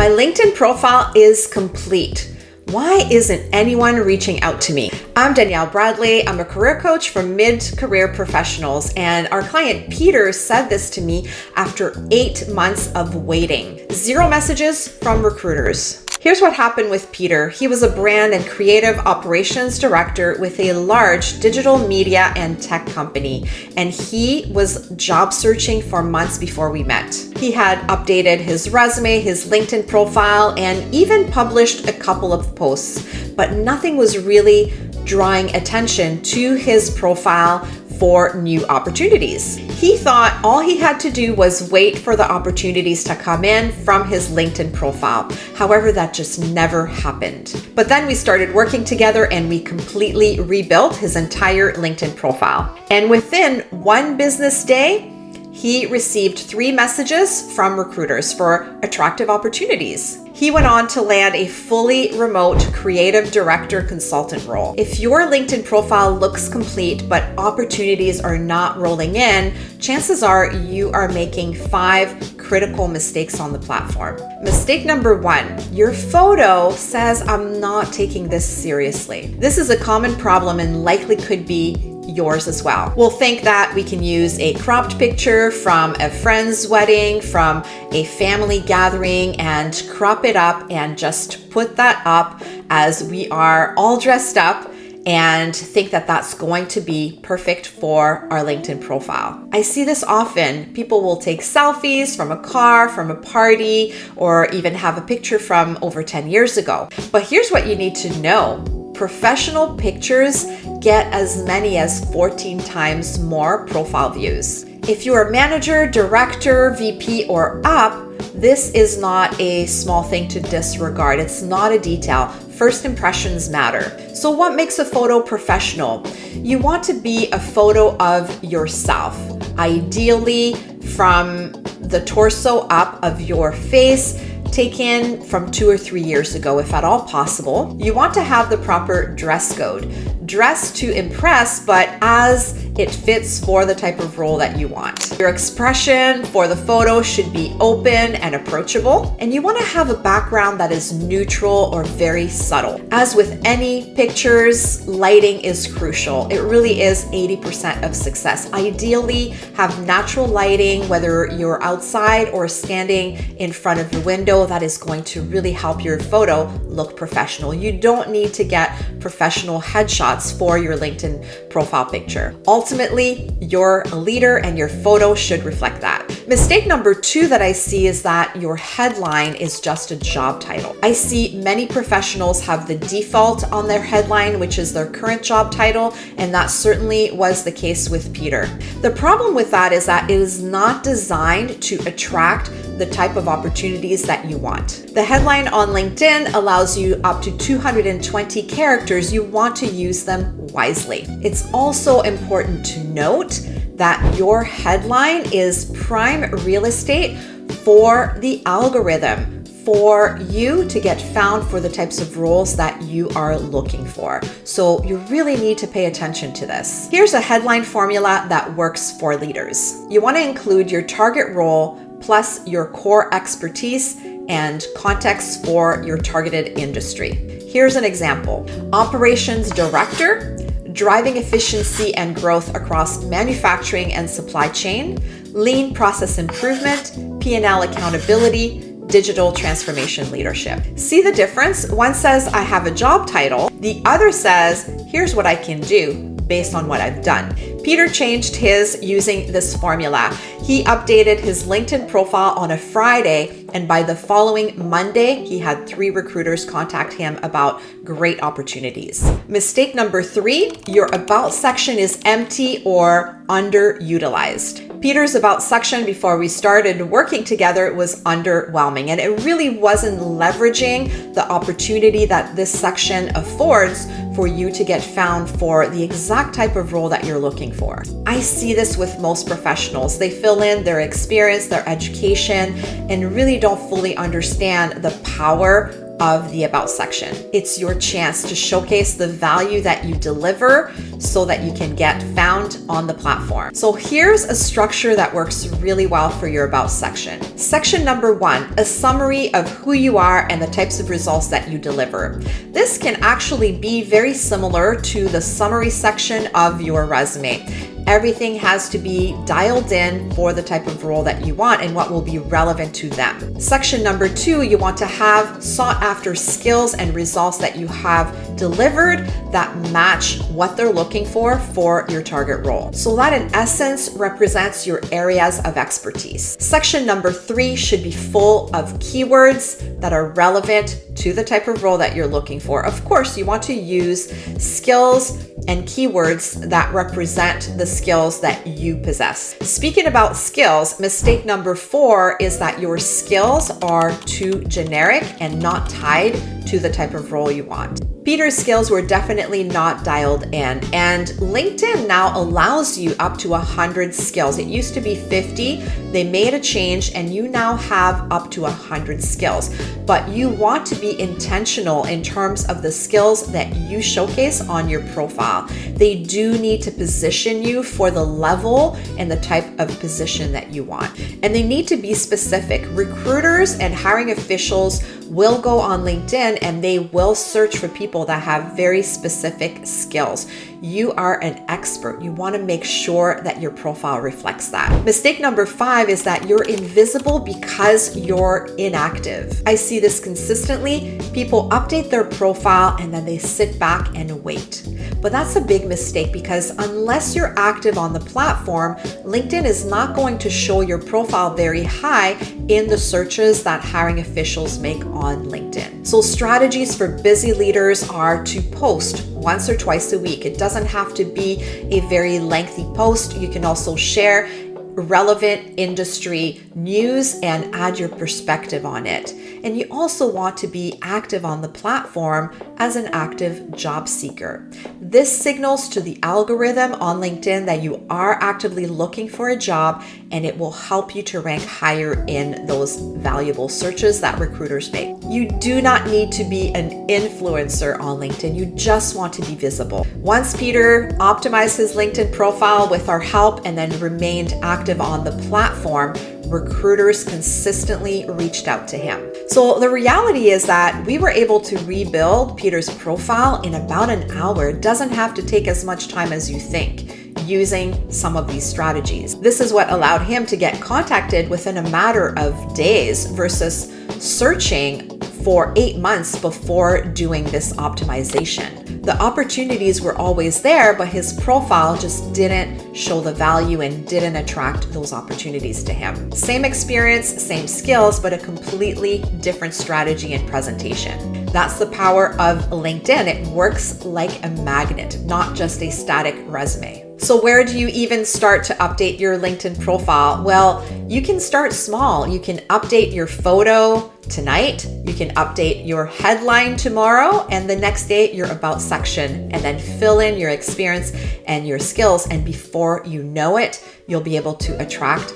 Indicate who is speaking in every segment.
Speaker 1: My LinkedIn profile is complete. Why isn't anyone reaching out to me? I'm Danielle Bradley. I'm a career coach for mid-career professionals, and our client Peter said this to me after 8 months of waiting. 0 messages from recruiters. Here's what happened with Peter. He was a brand and creative operations director with a large digital media and tech company, and he was job searching for months before we met. He had updated his resume, his LinkedIn profile, and even published a couple of posts, but nothing was really drawing attention to his profile for new opportunities. He thought all he had to do was wait for the opportunities to come in from his LinkedIn profile. However, that just never happened. But then we started working together and we completely rebuilt his entire LinkedIn profile. And within 1 business day, he received 3 messages from recruiters for attractive opportunities. He went on to land a fully remote creative director consultant role. If your LinkedIn profile looks complete, but opportunities are not rolling in, chances are you are making 5 critical mistakes on the platform. Mistake number 1, your photo says, "I'm not taking this seriously." This is a common problem and likely could be yours as well. We'll think that we can use a cropped picture from a friend's wedding, from a family gathering, and crop it up and just put that up as we are all dressed up and think that that's going to be perfect for our LinkedIn profile. I see this often. People will take selfies from a car, from a party, or even have a picture from over 10 years ago. But here's what you need to know. Professional pictures get as many as 14 times more profile views. If you're a manager, director, VP, or up, this is not a small thing to disregard. It's not a detail. First impressions matter. So what makes a photo professional? You want to be a photo of yourself, ideally from the torso up of your face, taken from 2 or 3 years ago, if at all possible. You want to have the proper dress code. Dress to impress, but as it fits for the type of role that you want. Your expression for the photo should be open and approachable, and you want to have a background that is neutral or very subtle. As with any pictures, lighting is crucial. It really is 80% of success. Ideally, have natural lighting, whether you're outside or standing in front of the window. That is going to really help your photo look professional. You don't need to get professional headshots for your LinkedIn profile picture. Ultimately, you're a leader and your photo should reflect that. Mistake number 2 that I see is that your headline is just a job title. I see many professionals have the default on their headline, which is their current job title, and that certainly was the case with Peter. The problem with that is that it is not designed to attract the type of opportunities that you want. The headline on LinkedIn allows you up to 220 characters. You want to use them wisely. It's also important to note that your headline is prime real estate for the algorithm, for you to get found for the types of roles that you are looking for. So you really need to pay attention to this. Here's a headline formula that works for leaders. You want to include your target role plus your core expertise and context for your targeted industry. Here's an example. Operations director, driving efficiency and growth across manufacturing and supply chain, lean process improvement, P&L accountability, digital transformation leadership. See the difference? One says, I have a job title. The other says, here's what I can do based on what I've done. Peter changed his using this formula. He updated his LinkedIn profile on a Friday, and by the following Monday, he had 3 recruiters contact him about great opportunities. Mistake number 3, your about section is empty or underutilized. Peter's about section before we started working together was underwhelming, and it really wasn't leveraging the opportunity that this section affords for you to get found for the exact type of role that you're looking for. I see this with most professionals. They fill in their experience, their education, and really don't fully understand the power of the About section. It's your chance to showcase the value that you deliver so that you can get found on the platform. So here's a structure that works really well for your About section. Section number 1, a summary of who you are and the types of results that you deliver. This can actually be very similar to the summary section of your resume. Everything has to be dialed in for the type of role that you want and what will be relevant to them. Section number 2, you want to have sought after skills and results that you have delivered that match what they're looking for your target role. So that in essence represents your areas of expertise. Section number 3 should be full of keywords that are relevant to the type of role that you're looking for. Of course, you want to use skills and keywords that represent the skills that you possess. Speaking about skills, mistake number 4 is that your skills are too generic and not tied to the type of role you want. Peter's skills were definitely not dialed in, and LinkedIn now allows you up to 100 skills. It used to be 50. They made a change and you now have up to 100 skills, but you want to be intentional in terms of the skills that you showcase on your profile. They do need to position you for the level and the type of position that you want, and they need to be specific. Recruiters and hiring officials will go on LinkedIn and they will search for people that have very specific skills. You are an expert. You want to make sure that your profile reflects that. Mistake number 5 is that you're invisible because you're inactive. I see this consistently. People update their profile and then they sit back and wait. But that's a big mistake because unless you're active on the platform, LinkedIn is not going to show your profile very high in the searches that hiring officials make on LinkedIn. So strategies for busy leaders are to post once or twice a week. It doesn't have to be a very lengthy post. You can also share relevant industry news and add your perspective on it. And you also want to be active on the platform as an active job seeker. This signals to the algorithm on LinkedIn that you are actively looking for a job, and it will help you to rank higher in those valuable searches that recruiters make. You do not need to be an influencer on LinkedIn. You just want to be visible. Once Peter optimized his LinkedIn profile with our help and then remained active on the platform, recruiters consistently reached out to him. So the reality is that we were able to rebuild Peter's profile in about an hour. It doesn't have to take as much time as you think using some of these strategies. This is what allowed him to get contacted within a matter of days versus searching for 8 months before doing this optimization. The opportunities were always there, but his profile just didn't show the value and didn't attract those opportunities to him. Same experience, same skills, but a completely different strategy and presentation. That's the power of LinkedIn. It works like a magnet, not just a static resume. So where do you even start to update your LinkedIn profile? Well, you can start small. You can update your photo tonight, you can update your headline tomorrow, and the next day your about section, and then fill in your experience and your skills. And before you know it, you'll be able to attract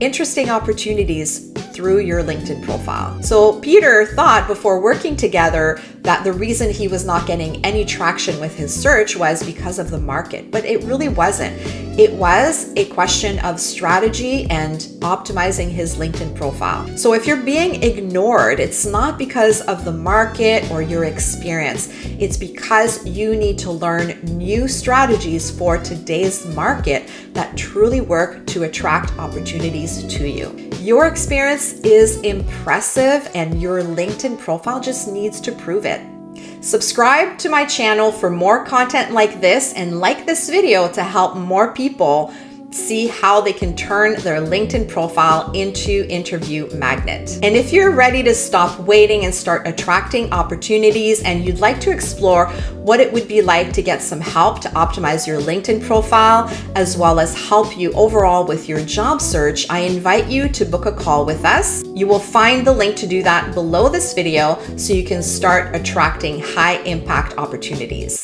Speaker 1: interesting opportunities through your LinkedIn profile. So Peter thought before working together that the reason he was not getting any traction with his search was because of the market, but it really wasn't. It was a question of strategy and optimizing his LinkedIn profile. So if you're being ignored, it's not because of the market or your experience. It's because you need to learn new strategies for today's market that truly work to attract opportunities to you. Your experience is impressive and your LinkedIn profile just needs to prove it. Subscribe to my channel for more content like this, and like this video to help more people see how they can turn their LinkedIn profile into interview magnet. And if you're ready to stop waiting and start attracting opportunities, and you'd like to explore what it would be like to get some help to optimize your LinkedIn profile, as well as help you overall with your job search, I invite you to book a call with us. You will find the link to do that below this video so you can start attracting high impact opportunities.